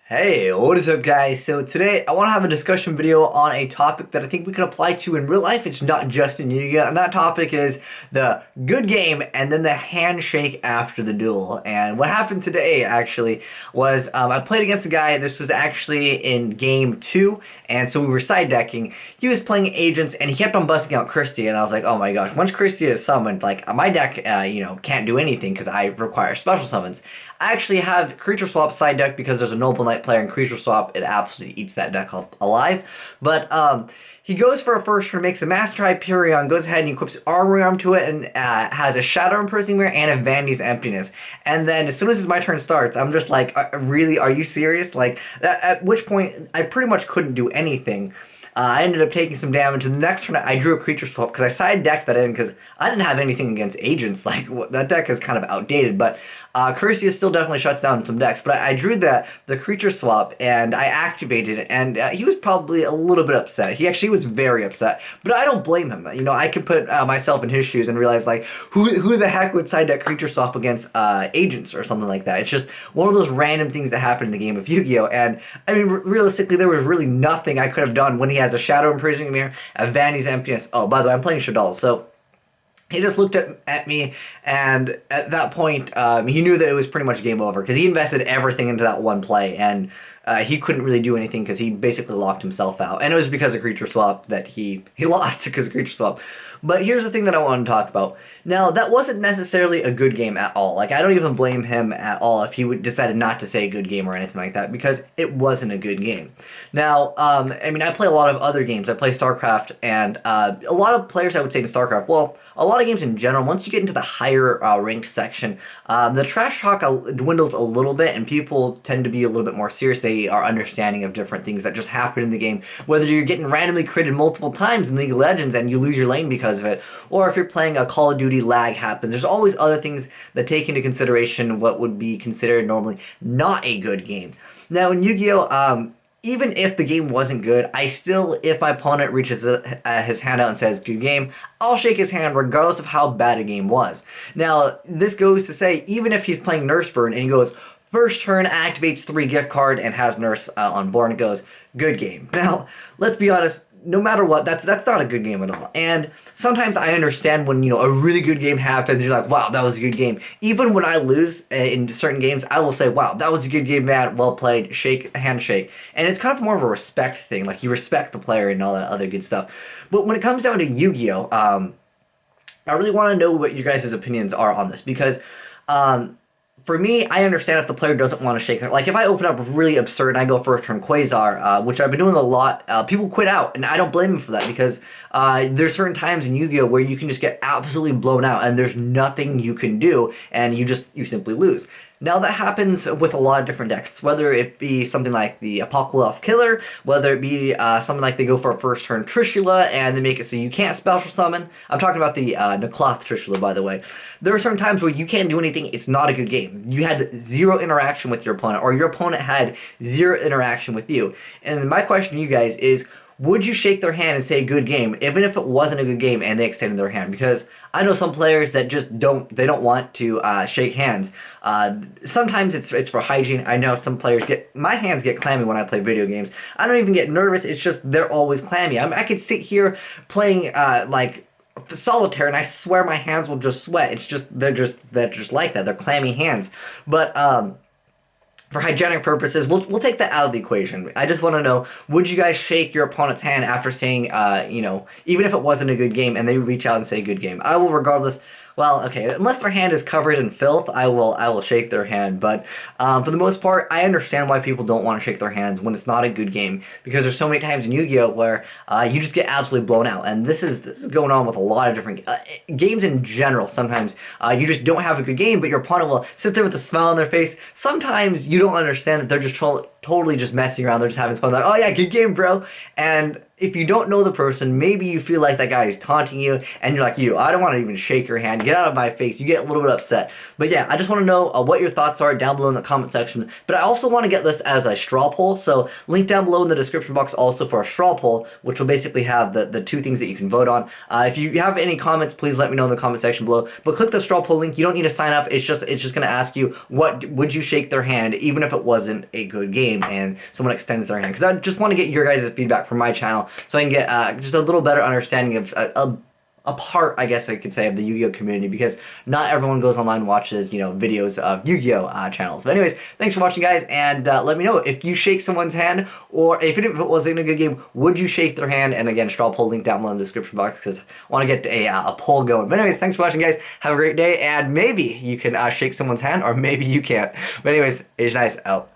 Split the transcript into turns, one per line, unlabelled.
Hey, what is up guys? So today I want to have a discussion video on a topic that I think we can apply to in real life. It's not just in Yu-Gi-Oh! And that topic is the good game and then the handshake after the duel. And what happened today actually was I played against a guy. This was actually in game 2, and so we were side decking. He was playing agents and he kept on busting out Christie, and I was like, oh my gosh, once Christie is summoned, like my deck can't do anything because I require special summons. I actually have Creature Swap side deck because there's a Noble Knight player in Creature Swap. It absolutely eats that deck up alive. But he goes for a first turn, makes a Master Hyperion, goes ahead and equips Armor Arm to it, and has a Shadow Imprisoning Mirror and a Vanity's Emptiness. And then as soon as my turn starts, I'm just like, really, are you serious? Like, at which point, I pretty much couldn't do anything. I ended up taking some damage, and the next turn I drew a Creature Swap because I side decked that in because I didn't have anything against agents. Like, that deck is kind of outdated, but Cursia still definitely shuts down some decks. But I drew the Creature Swap and I activated it, and he was probably a little bit upset. He actually was very upset, but I don't blame him. You know, I can put myself in his shoes and realize, like, who the heck would side deck Creature Swap against agents or something like that? It's just one of those random things that happen in the game of Yu-Gi-Oh! And I mean, realistically, there was really nothing I could have done when he has a Shadow Imprisoning Mirror, a Vanity's Emptiness. Oh, by the way, I'm playing Shadal, so he just looked at me, and at that point, he knew that it was pretty much game over because he invested everything into that one play, and he couldn't really do anything because he basically locked himself out. And it was because of Creature Swap that he lost because of Creature Swap. But here's the thing that I want to talk about. Now, that wasn't necessarily a good game at all. Like, I don't even blame him at all if he decided not to say a good game or anything like that, because it wasn't a good game. Now, I mean, I play a lot of other games. I play StarCraft, and a lot of players, I would say, in StarCraft, well, a lot of games in general, once you get into the higher ranked section, the trash talk dwindles a little bit, and people tend to be a little bit more serious. They are understanding of different things that just happen in the game, whether you're getting randomly critted multiple times in League of Legends and you lose your lane because of it, or if you're playing a Call of Duty lag happens. There's always other things that take into consideration what would be considered normally not a good game. Now, in Yu-Gi-Oh!, even if the game wasn't good, I still, if my opponent reaches his hand out and says, good game, I'll shake his hand regardless of how bad a game was. Now, this goes to say, even if he's playing Nurse Burn and he goes, first turn activates 3 gift card and has Nurse on board, and it goes, good game. Now, let's be honest, no matter what, that's not a good game at all. And sometimes I understand when, a really good game happens, you're like, wow, that was a good game. Even when I lose in certain games, I will say, wow, that was a good game, man, well played, handshake. And it's kind of more of a respect thing, like you respect the player and all that other good stuff. But when it comes down to Yu-Gi-Oh!, I really want to know what you guys' opinions are on this, because for me, I understand if the player doesn't want to shake their... Like, if I open up really absurd and I go first turn Quasar, which I've been doing a lot, people quit out, and I don't blame them for that, because there's certain times in Yu-Gi-Oh! Where you can just get absolutely blown out, and there's nothing you can do, and you simply lose. Now, that happens with a lot of different decks, whether it be something like the Apocalypse Killer, whether it be something like they go for a first turn Trishula and they make it so you can't special summon. I'm talking about the Nakloth Trishula, by the way. There are certain times where you can't do anything, it's not a good game. You had 0 interaction with your opponent, or your opponent had 0 interaction with you. And my question to you guys is, would you shake their hand and say good game, even if it wasn't a good game and they extended their hand? Because I know some players that just don't want to shake hands. Sometimes it's for hygiene. I know some players my hands get clammy when I play video games. I don't even get nervous, it's just they're always clammy. I could sit here playing like solitaire and I swear my hands will just sweat. It's just, they're just like that. They're clammy hands. But, for hygienic purposes, we'll take that out of the equation. I just want to know, would you guys shake your opponent's hand after saying, even if it wasn't a good game and they reach out and say good game? I will regardless... Well, okay, unless their hand is covered in filth, I will shake their hand. But for the most part, I understand why people don't want to shake their hands when it's not a good game, because there's so many times in Yu-Gi-Oh! Where you just get absolutely blown out. And this is going on with a lot of different games in general. Sometimes you just don't have a good game, but your opponent will sit there with a smile on their face. Sometimes you don't understand that they're just totally just messing around. They're just having fun. Like, oh yeah, good game, bro. And if you don't know the person, maybe you feel like that guy is taunting you, and you're like, I don't want to even shake your hand. Get out of my face. You get a little bit upset. But yeah, I just want to know what your thoughts are down below in the comment section. But I also want to get this as a straw poll, so link down below in the description box also for a straw poll, which will basically have the two things that you can vote on. If you have any comments, please let me know in the comment section below. But click the straw poll link. You don't need to sign up. It's just going to ask you, what would you shake their hand, even if it wasn't a good game and someone extends their hand? Because I just want to get your guys' feedback from my channel, so I can get just a little better understanding of a part, I guess I could say, of the Yu-Gi-Oh community, because not everyone goes online and watches, videos of Yu-Gi-Oh channels. But anyways, thanks for watching, guys, and let me know if you shake someone's hand, or if it wasn't a good game, would you shake their hand? And again, straw poll link down below in the description box, because I want to get a poll going. But anyways, thanks for watching, guys. Have a great day, and maybe you can shake someone's hand, or maybe you can't. But anyways, Azneyes out.